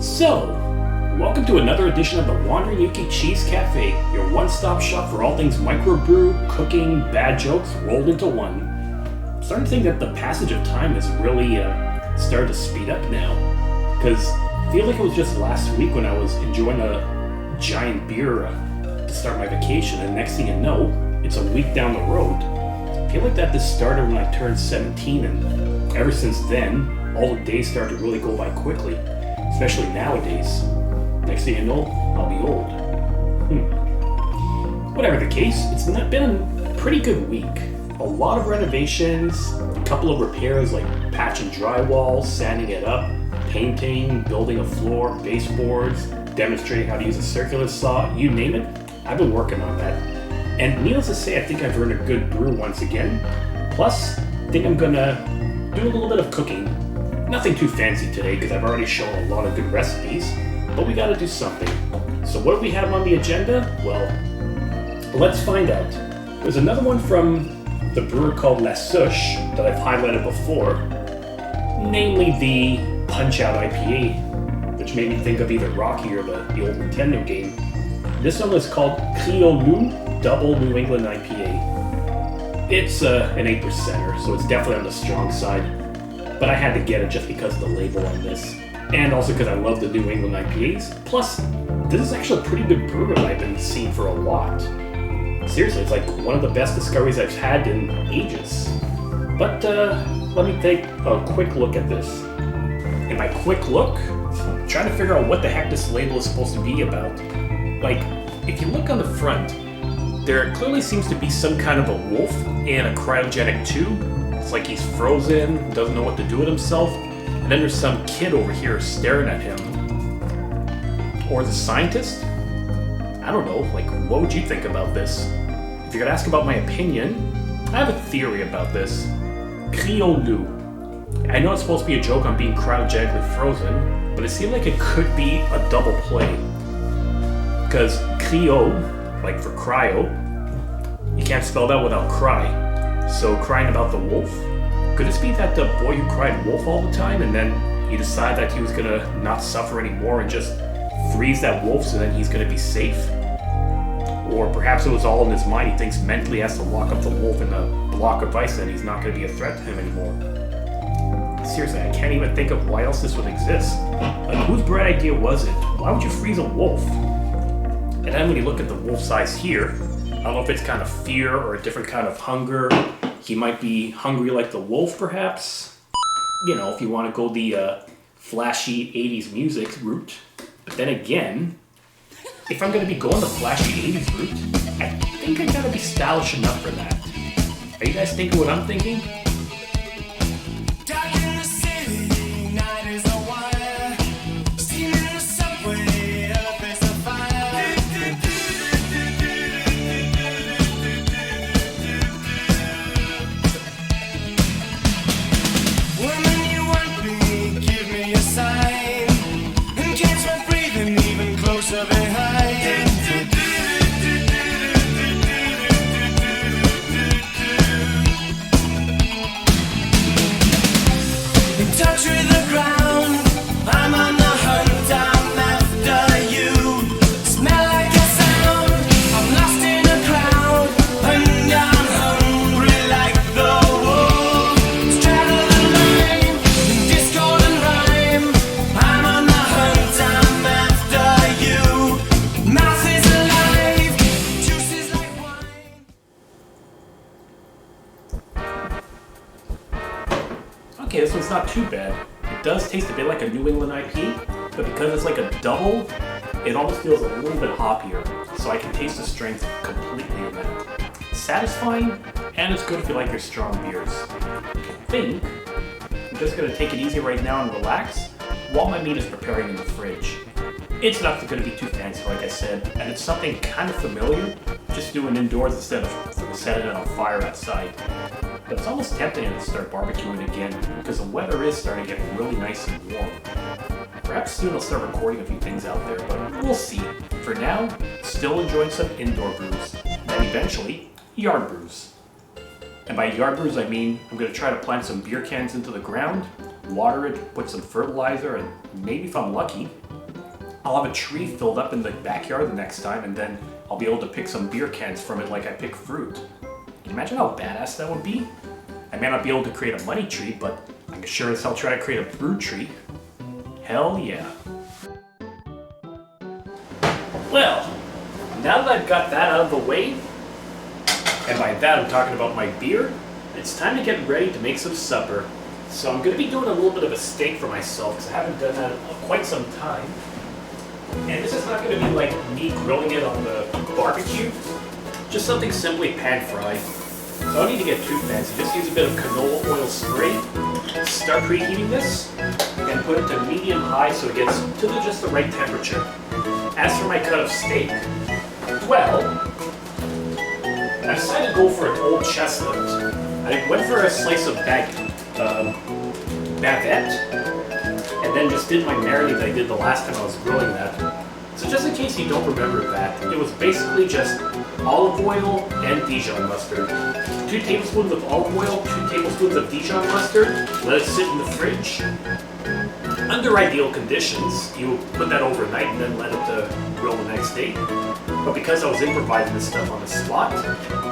So, welcome to another edition of the Wandering Yuki Cheese Cafe, your one-stop shop for all things microbrew, cooking, bad jokes rolled into one. I'm starting to think that the passage of time has really started to speed up now, because I feel like it was just last week when I was enjoying a giant beer to start my vacation, and next thing you know, it's a week down the road. I feel like that this started when I turned 17, and ever since then, all the days started to really go by quickly. Especially nowadays. Next thing you know, I'll be old. Whatever the case, it's been a pretty good week. A lot of renovations, a couple of repairs like patching drywall, sanding it up, painting, building a floor, baseboards, demonstrating how to use a circular saw, you name it. I've been working on that. And needless to say, I think I've earned a good brew once again. Plus, I think I'm gonna do a little bit of cooking. Nothing too fancy today because I've already shown a lot of good recipes, but we gotta do something. So what do we have on the agenda? Well, let's find out. There's another one from the brewer called La Souche that I've highlighted before, namely the Punch-Out IPA, which made me think of either Rocky or the old Nintendo game. This one is called Criollo Double New England IPA. It's an 8%er, so it's definitely on the strong side. But I had to get it just because of the label on this. And also because I love the New England IPAs. Plus, this is actually a pretty good brewer that I've been seeing for a lot. Seriously, it's like one of the best discoveries I've had in ages. But let me take a quick look at this. In my quick look, I'm trying to figure out what the heck this label is supposed to be about. Like, if you look on the front, there clearly seems to be some kind of a wolf in a cryogenic tube. It's like he's frozen, doesn't know what to do with himself, and then there's some kid over here staring at him. Or the scientist? I don't know, like, what would you think about this? If you're gonna ask about my opinion, I have a theory about this. Criollo. I know it's supposed to be a joke on being cryogenically frozen, but it seemed like it could be a double play. Because cryo, like for cryo, you can't spell that without cry. So crying about the wolf? Could this be that the boy who cried wolf all the time and then he decided that he was gonna not suffer anymore and just freeze that wolf so then he's gonna be safe? Or perhaps it was all in his mind, he thinks mentally he has to lock up the wolf in a block of ice and he's not gonna be a threat to him anymore. Seriously, I can't even think of why else this would exist. Like, whose bright idea was it? Why would you freeze a wolf? And then when you look at the wolf's eyes here, I don't know if it's kind of fear or a different kind of hunger. He might be hungry like the wolf, perhaps. You know, if you want to go the flashy 80s music route. But then again, if I'm going to be going the flashy 80s route, I think I gotta be stylish enough for that. Are you guys thinking what I'm thinking? Okay, this one's not too bad. It does taste a bit like a New England IPA, but because it's like a double, it almost feels a little bit hoppier, so I can taste the strength completely in that. Satisfying, and it's good if you like your strong beers. I think I'm just going to take it easy right now and relax while my meat is preparing in the fridge. It's not going to be too fancy, like I said, and it's something kind of familiar, just doing indoors instead of setting it on fire outside. But it's almost tempting to start barbecuing again because the weather is starting to get really nice and warm. Perhaps soon I'll start recording a few things out there, but we'll see. For now, still enjoying some indoor brews, then eventually yard brews. And by yard brews I mean I'm going to try to plant some beer cans into the ground, water it, put some fertilizer, and maybe if I'm lucky, I'll have a tree filled up in the backyard the next time, and then I'll be able to pick some beer cans from it like I pick fruit. Can you imagine how badass that would be? I may not be able to create a money tree, but I can sure as hell try to create a fruit tree. Hell yeah. Well, now that I've got that out of the way, and by that I'm talking about my beer, it's time to get ready to make some supper. So I'm going to be doing a little bit of a steak for myself because I haven't done that in quite some time. And this is not going to be like me grilling it on the barbecue, just something simply pan fried. So I don't need to get too fancy, just use a bit of canola oil spray, start preheating this, and put it to medium-high so it gets to just the right temperature. As for my cut of steak, well, I decided to go for an old chestnut. I went for a slice of Bavette, and then just did my marinade that I did the last time I was grilling that. So just in case you don't remember that, it was basically just olive oil and Dijon mustard. 2 tablespoons of olive oil, 2 tablespoons of Dijon mustard, let it sit in the fridge. Under ideal conditions, you put that overnight and then let it grill the next day. But because I was improvising this stuff on the spot,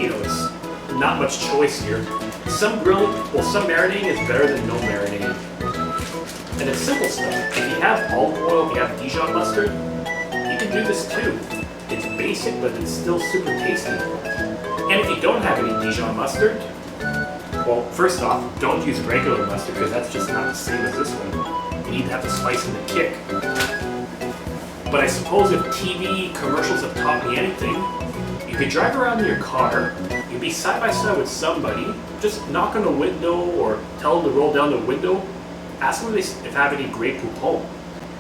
you know, it's not much choice here. Some marinating is better than no marinating. And it's simple stuff. If you have olive oil, if you have Dijon mustard, you can do this too. It's basic, but it's still super tasty. And if you don't have any Dijon mustard, well, first off, don't use regular mustard because that's just not the same as this one. You need to have the spice and the kick. But I suppose if TV commercials have taught me anything, you could drive around in your car, you'd be side by side with somebody, just knock on the window or tell them to roll down the window, ask them if they have any Grey Poupon.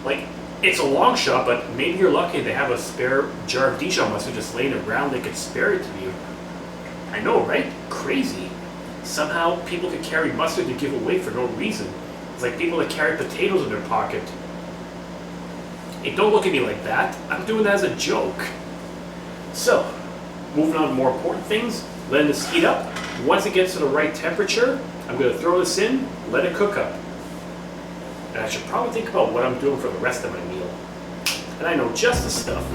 Like, it's a long shot, but maybe you're lucky they have a spare jar of Dijon mustard just laying around, they could spare it to you. I know, right? Crazy. Somehow people could carry mustard to give away for no reason. It's like people that carry potatoes in their pocket. Hey, don't look at me like that. I'm doing that as a joke. So, moving on to more important things, letting this heat up. Once it gets to the right temperature, I'm going to throw this in, let it cook up. And I should probably think about what I'm doing for the rest of my meal. And I know just the stuff.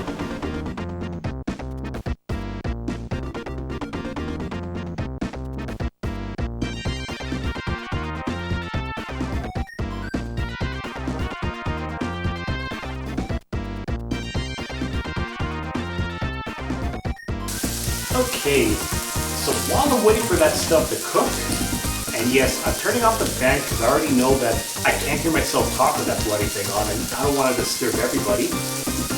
Okay, so while I'm waiting for that stuff to cook, and yes, I'm turning off the fan because I already know that I can't hear myself talk with that bloody thing on, and I don't want to disturb everybody.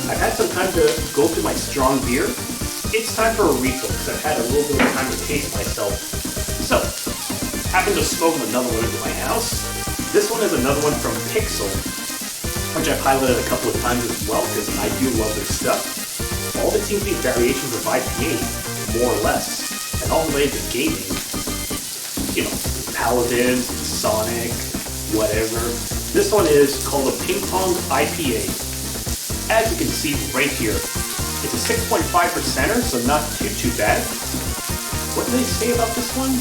I've had some time to go through my strong beer. It's time for a refill because I've had a little bit of time to taste myself. So, happened to smuggle another one into my house. This one is another one from Pixel, which I've highlighted a couple of times as well because I do love their stuff. All of it seems to be variations of IPA, more or less, and all related to gaming. You know, Paladins, Sonic, whatever. This one is called a Ping Pong IPA. As you can see right here, it's a 6.5%er, so not too bad. What do they say about this one?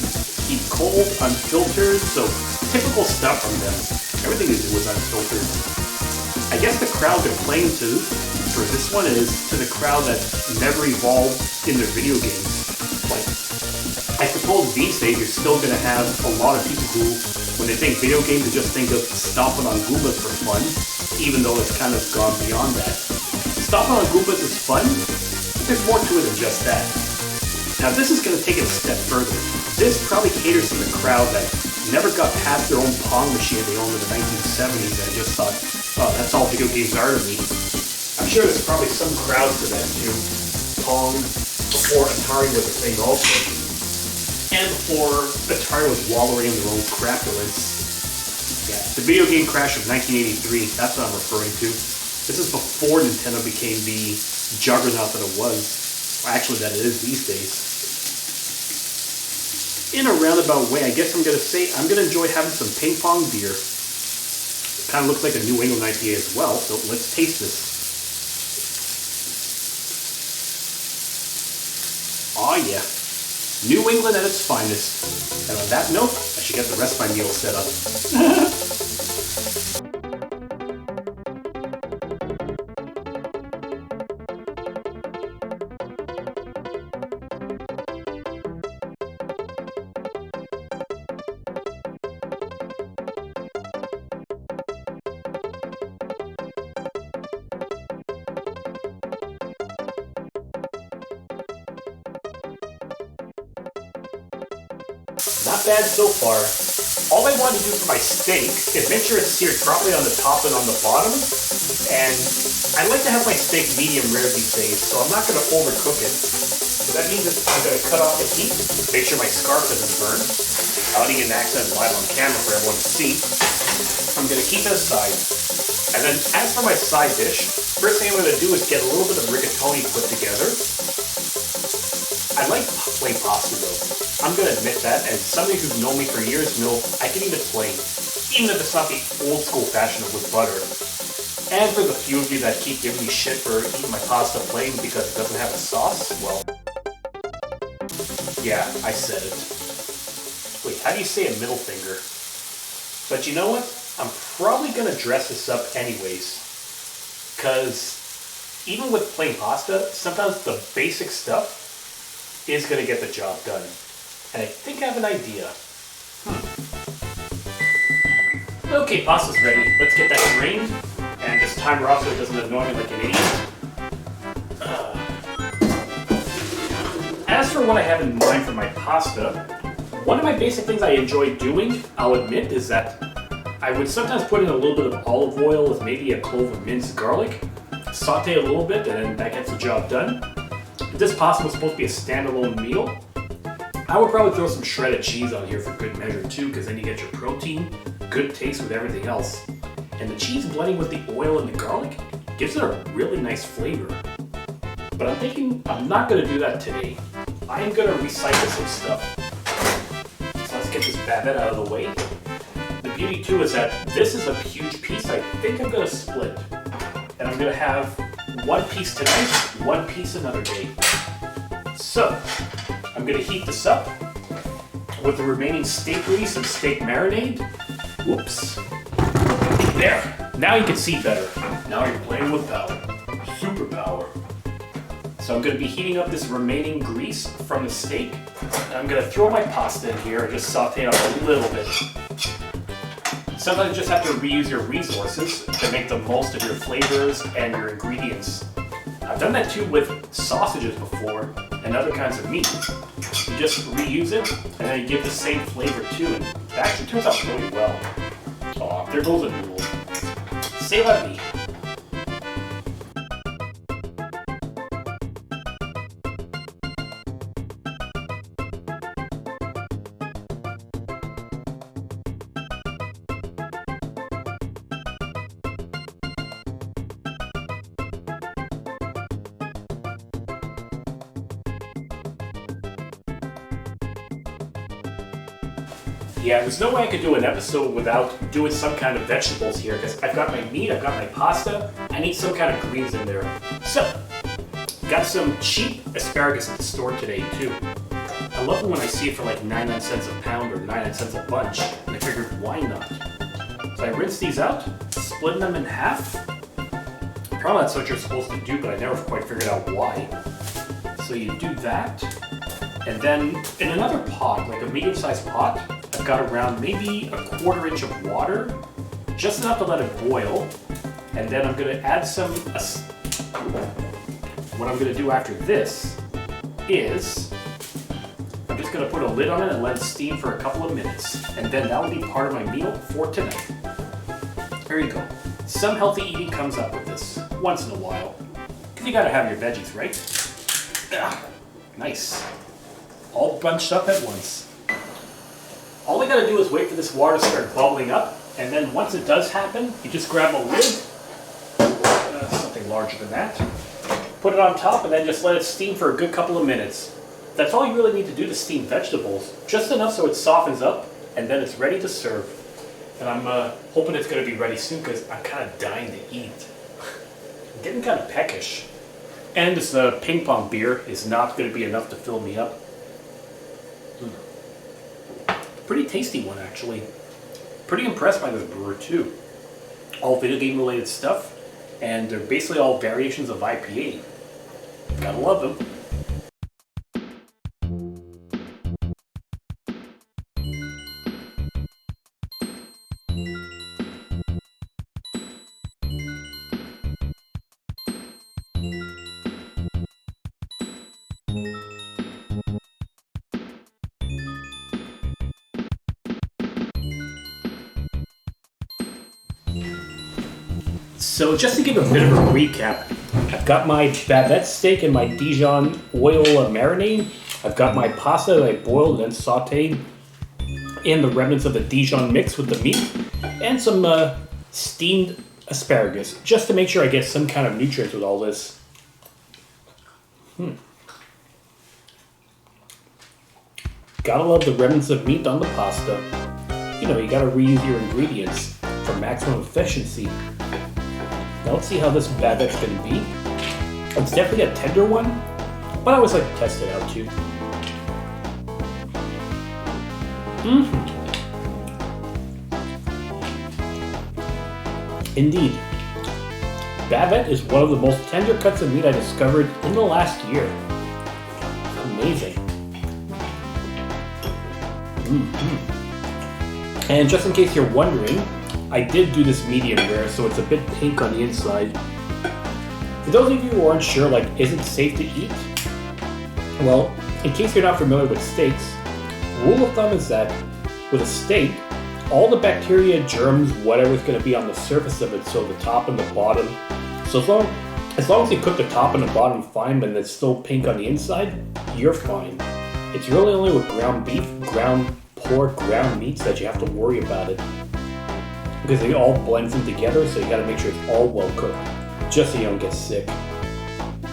Keep cold, unfiltered, so typical stuff from them. Everything they do was unfiltered. I guess the crowd they're playing to for this one is to the crowd that never evolved in their video games. Like, I suppose these days you're still going to have a lot of people who, when they think video games, they just think of stomping on Goombas for fun, even though it's kind of gone beyond that. Stomping on Goombas is fun, but there's more to it than just that. Now this is going to take it a step further. This probably caters to the crowd that never got past their own Pong machine they owned in the 1970s and just thought, oh, that's all video games are to me. I'm sure there's probably some crowds to that too. Pong, before Atari was a thing also. And before Atari was wallowing in their own crapulence. Yeah, the video game crash of 1983, that's what I'm referring to. This is before Nintendo became the juggernaut that it was. Well, actually, that it is these days. In a roundabout way, I guess I'm going to say I'm going to enjoy having some ping pong beer. It kind of looks like a New England IPA as well, so let's taste this. Oh yeah, New England at its finest. And on that note, I should get the rest of my meal set up. bad so far. All I want to do for my steak is make sure it's seared properly on the top and on the bottom. And I like to have my steak medium rare these days, so I'm not going to overcook it. So that means I'm going to cut off the heat, make sure my scarf doesn't burn. I don't need an accent live on camera for everyone to see. I'm going to keep it aside. And then as for my side dish, first thing I'm going to do is get a little bit of rigatoni put together. I like plain pasta though. I'm going to admit that, as somebody who's known me for years know I can eat it plain, even if it's not the old school fashion of with butter. And for the few of you that keep giving me shit for eating my pasta plain because it doesn't have a sauce, well, yeah, I said it. Wait, how do you say a middle finger? But you know what? I'm probably going to dress this up anyways. Because even with plain pasta, sometimes the basic stuff is going to get the job done. And I think I have an idea. Okay, pasta's ready. Let's get that drained. And this time off so it doesn't annoy me like an idiot. As for what I have in mind for my pasta, one of my basic things I enjoy doing, I'll admit, is that I would sometimes put in a little bit of olive oil with maybe a clove of minced garlic, saute a little bit, and then that gets the job done. If this pasta was supposed to be a standalone meal, I would probably throw some shredded cheese on here for good measure too, because then you get your protein, good taste with everything else. And the cheese blending with the oil and the garlic gives it a really nice flavor. But I'm thinking I'm not going to do that today. I am going to recycle some stuff. So let's get this Bavette out of the way. The beauty too is that this is a huge piece I think I'm going to split. And I'm going to have one piece tonight, one piece another day. So, I'm going to heat this up with the remaining steak grease and steak marinade. Whoops. There. Now you can see better. Now you're playing with power. Superpower. So I'm going to be heating up this remaining grease from the steak. And I'm going to throw my pasta in here and just saute it a little bit. Sometimes you just have to reuse your resources to make the most of your flavors and your ingredients. I've done that too with sausages before and other kinds of meat. You just reuse it and then you give the same flavor too, and it actually turns out really well. Aw, there goes a noodle. C'est la vie. Yeah, there's no way I could do an episode without doing some kind of vegetables here, because I've got my meat, I've got my pasta, I need some kind of greens in there. So, got some cheap asparagus at the store today too. I love it when I see it for like 99 cents a pound or 99 cents a bunch, and I figured why not? So I rinsed these out, splitting them in half. Probably that's what you're supposed to do, but I never quite figured out why. So you do that, and then in another pot, like a medium-sized pot, I've got around maybe a 1/4 inch of water, just enough to let it boil, and then I'm going to add some, what I'm going to do after this is, I'm just going to put a lid on it and let it steam for a couple of minutes, and then that will be part of my meal for tonight. There you go. Some healthy eating comes up with this, once in a while, because you got to have your veggies, right? Nice. All bunched up at once. All we gotta do is wait for this water to start bubbling up, and then once it does happen, you just grab a lid, something larger than that, put it on top, and then just let it steam for a good couple of minutes. That's all you really need to do to steam vegetables, just enough so it softens up, and then it's ready to serve. And I'm hoping it's gonna be ready soon, because I'm kind of dying to eat. I'm getting kind of peckish. And this ping pong beer is not gonna be enough to fill me up. Pretty tasty one, actually. Pretty impressed by this brewer too. All video game related stuff, and they're basically all variations of IPA. Gotta love them. So just to give a bit of a recap, I've got my Bavette steak and my Dijon oil marinade. I've got my pasta that I boiled and then sauteed in the remnants of the Dijon mix with the meat, and some steamed asparagus, just to make sure I get some kind of nutrients with all this. Gotta love the remnants of meat on the pasta. You know, you gotta reuse your ingredients for maximum efficiency. Now let's see how this Bavette's gonna be. It's definitely a tender one, but I always like to test it out too. Indeed. Bavette is one of the most tender cuts of meat I discovered in the last year. Amazing. And just in case you're wondering, I did do this medium rare, so it's a bit pink on the inside. For those of you who aren't sure, like, is it safe to eat? Well, in case you're not familiar with steaks, rule of thumb is that with a steak, all the bacteria, germs, whatever's going to be on the surface of it, so the top and the bottom. So as long as you cook the top and the bottom fine, but it's still pink on the inside, you're fine. It's really only with ground beef, ground pork, ground meats that you have to worry about it, because it all blends in together, so you got to make sure it's all well cooked, just so you don't get sick.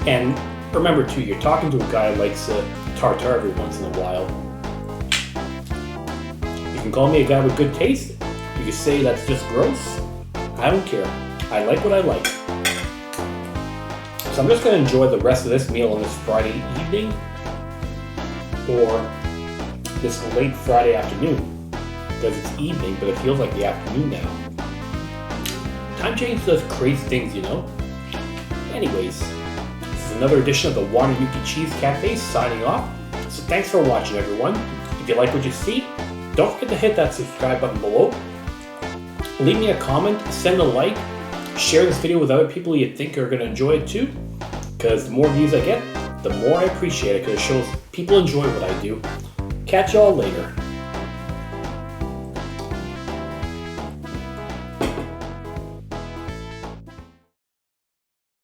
And remember too, you're talking to a guy who likes tartare every once in a while. You can call me a guy with good taste. You can say that's just gross. I don't care. I like what I like. So I'm just going to enjoy the rest of this meal on this Friday evening, or this late Friday afternoon, because it's evening, but it feels like the afternoon now. Time change does crazy things, you know? Anyways, this is another edition of the Wanayuki Cheese Cafe signing off. So thanks for watching, everyone. If you like what you see, don't forget to hit that subscribe button below. Leave me a comment, send a like, share this video with other people you think are going to enjoy it too, because the more views I get, the more I appreciate it, because it shows people enjoy what I do. Catch y'all later.